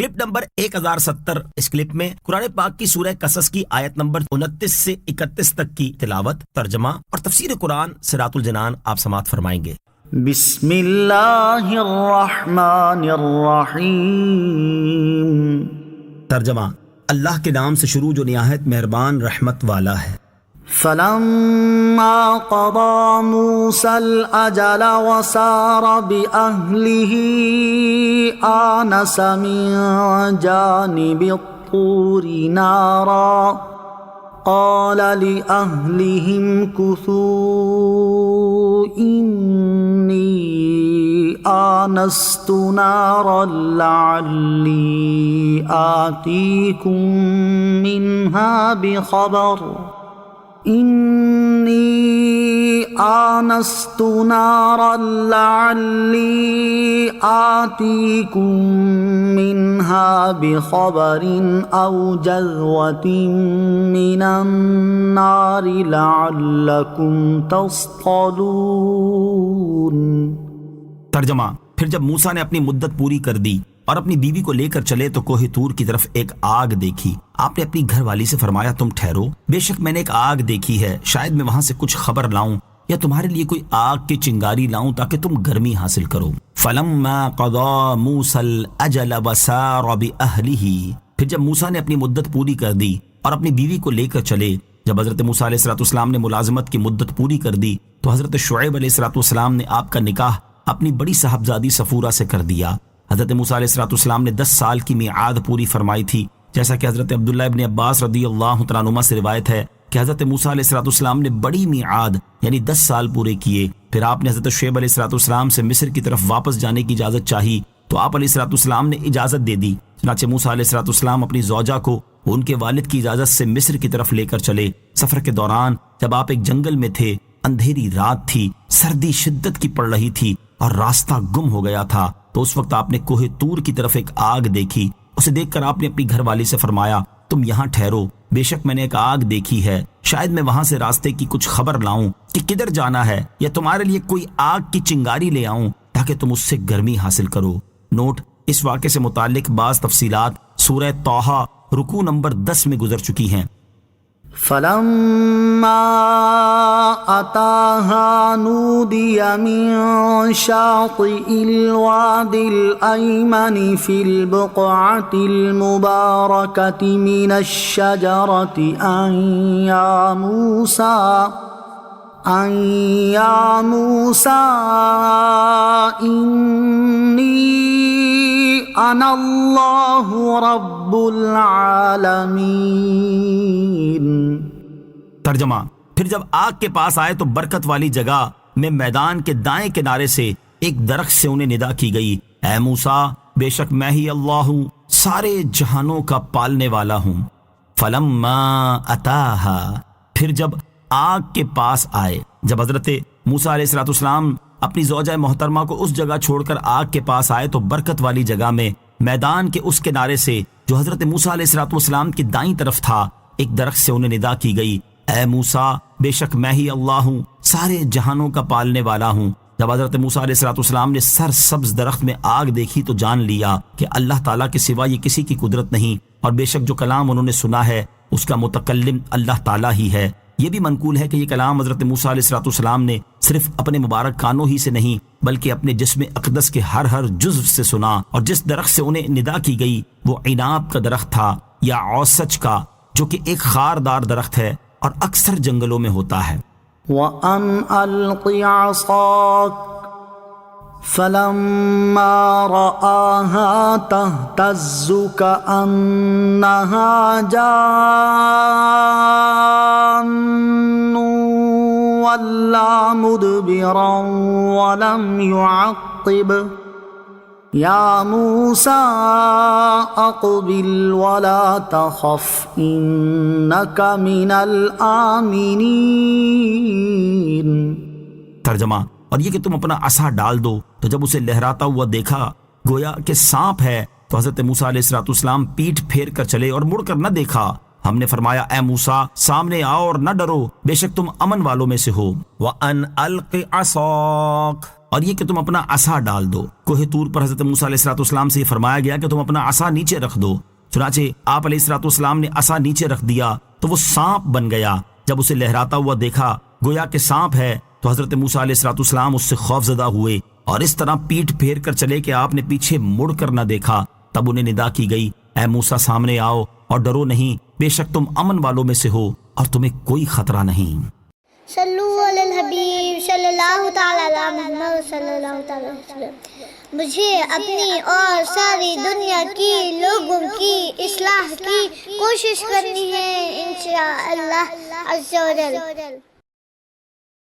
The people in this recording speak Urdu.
Clip number 1070۔ اس کلپ میں قرآن پاک کی سورہ قصص کی آیت نمبر 29 سے 31 تک کی تلاوت، ترجمہ اور تفسیر قرآن صراط الجنان آپ سماعت فرمائیں گے۔ بسم اللہ الرحمن الرحیم۔ ترجمہ، اللہ کے نام سے شروع جو نہایت مہربان رحمت والا ہے۔ فلما قضى موسى الأجل وسار بأهله آنس من جانب الطور نارا قال لأهلهم كثوا إني آنست نارا لعلي آتيكم منها بخبر إني آنست نارا لعلي آتيكم منها بخبر أو جذوة من النار لعلكم تصطلون۔ ترجمہ، پھر جب موسیٰ نے اپنی مدت پوری کر دی اور اپنی بیوی کو لے کر چلے تو کوہ طور کی طرف ایک آگ دیکھی۔ آپ نے اپنی گھر والی سے فرمایا، تم ٹھہرو، بے شک میں نے ایک آگ دیکھی ہے، شاید میں وہاں سے کچھ خبر لاؤں یا تمہارے لیے کوئی آگ کی چنگاری لاؤں تاکہ تم گرمی حاصل کرو۔ فلما قضى موسى الأجل وسار بأهله، پھر جب موسیٰ نے اپنی مدت پوری کر دی اور اپنی بیوی کو لے کر چلے۔ جب حضرت موسیٰ علیہ السلام نے ملازمت کی مدت پوری کر دی تو حضرت شعیب علیہ السلام نے آپ کا نکاح اپنی بڑی صاحبزادی صفورہ سے کر دیا۔ حضرت موسیٰ علیہ السلام نے 10 سال کی میعاد پوری فرمائی تھی، جیسا کہ حضرت عبداللہ ابن عباس رضی اللہ تعالیٰ عنہما سے روایت ہے کہ حضرت موسیٰ علیہ السلام نے بڑی میعاد یعنی 10 سال پورے کیے۔ پھر آپ نے حضرت شعیب علیہ السلام سے مصر کی طرف واپس جانے کی اجازت چاہی تو آپ علیہ السلام نے اجازت دے دی۔ چنانچہ موسیٰ علیہ السلام اپنی زوجہ کو ان کے والد کی اجازت سے مصر کی طرف لے کر چلے۔ سفر کے دوران جب آپ ایک جنگل میں تھے، اندھیری رات تھی، سردی شدت کی پڑ رہی تھی اور راستہ گم ہو گیا تھا، تو اس وقت آپ نے کوہ طور کی طرف ایک آگ دیکھی۔ اسے دیکھ کر آپ نے اپنی گھر والی سے فرمایا، تم یہاں ٹھہرو، بے شک میں نے ایک آگ دیکھی ہے، شاید میں وہاں سے راستے کی کچھ خبر لاؤں کہ کدھر جانا ہے یا تمہارے لیے کوئی آگ کی چنگاری لے آؤں تاکہ تم اس سے گرمی حاصل کرو۔ نوٹ، اس واقعے سے متعلق بعض تفصیلات سورہ طٰہٰ رکوع نمبر 10 میں گزر چکی ہیں۔ فلما أتاها نودي من شاطئ الواد الأيمن في البقعة المباركة من الشجرة أن يا موسى إني أنا الله رب العالمين۔ ترجمہ، پھر جب آگ کے پاس آئے تو برکت والی جگہ میں میدان کے دائیں کنارے سے ایک درخت سے انہیں ندا کی گئی، اے موسیٰ، بے شک میں ہی اللہ ہوں، سارے جہانوں کا پالنے والا ہوں۔ فلما اتاہا، پھر جب آگ کے پاس آئے، جب حضرت موسیٰ علیہ السلام اپنی زوجہ محترمہ کو اس جگہ چھوڑ کر آگ کے پاس آئے تو برکت والی جگہ میں میدان کے اس کنارے سے جو حضرت موسیٰ علیہ السلام کی دائیں طرف تھا ایک درخت سے انہیں ندا کی گئی، اے موسیٰ، بے شک میں ہی اللہ ہوں، سارے جہانوں کا پالنے والا ہوں۔ جب حضرت موسیٰ علیہ السلام نے سر سبز درخت میں آگ دیکھی تو جان لیا کہ اللہ تعالیٰ کے سوا یہ کسی کی قدرت نہیں، اور بے شک جو کلام انہوں نے سنا ہے اس کا متکلم اللہ تعالیٰ ہی ہے۔ یہ بھی منقول ہے کہ یہ کلام حضرت موسیٰ علیہ السلام نے صرف اپنے مبارک کانوں ہی سے نہیں بلکہ اپنے جسم اقدس کے ہر جزو سے سنا، اور جس درخت سے انہیں ندا کی گئی وہ عناب کا درخت تھا یا اوسچ کا، جو کہ ایک خاردار درخت ہے اور اکثر جنگلوں میں ہوتا ہے۔ وَأَنْ أَلْقِ عَصَاكَ فَلَمَّا رَآهَا تَهْتَزُّ كَأَنَّهَا جَانٌّ وَلَّىٰ مُدْبِرًا وَلَمْ يُعَقِّبْ يَا مُوسَىٰ أَقْبِلْ وَلَا تَخَفْ إِنَّكَ مِنَ الْآمِنِينَ۔ ترجمہ، اور یہ کہ تم اپنا عصا ڈال دو، تو جب اسے لہراتا ہوا دیکھا گویا کہ سانپ ہے تو حضرت موسیٰ علیہ السلام پیٹھ پھیر کر چلے اور مڑ کر نہ دیکھا۔ ہم نے فرمایا، اے موسیٰ، سامنے آؤ اور نہ ڈرو، بے شک تم امن والوں میں سے ہو۔ وَأَنْ أَلْقِ عَصَاكَ، اور یہ کہ تم اپنا عصا ڈال دو۔ کوہ طور پر حضرت موسیٰ علیہ السلام سے یہ فرمایا گیا کہ تم اپنا عصا نیچے رکھ دو۔ چنانچہ آپ علیہ السلام نے عصا نیچے رکھ دیا تو وہ سانپ بن گیا۔ جب اسے لہراتا ہوا دیکھا گویا کہ سانپ ہے تو حضرت موسیٰ علیہ السلام اس سے خوف زدہ ہوئے اور اس طرح پیٹھ پھیر کر چلے کہ آپ نے پیچھے مڑ کر نہ دیکھا۔ تب انہیں ندا کی گئی، اے موسیٰ سامنے آؤ اور ڈرو نہیں، بے شک تم امن والوں میں سے ہو اور تمہیں کوئی خطرہ نہیں۔ صلو علی الحبیب صلی اللہ تعالی علی محمد صلی اللہ تعالی علیہ وسلم۔ مجھے اپنی اور ساری دنیا کی لوگوں کی اصلاح کی کوشش کرنی ہے انشاءاللہ عز و جل۔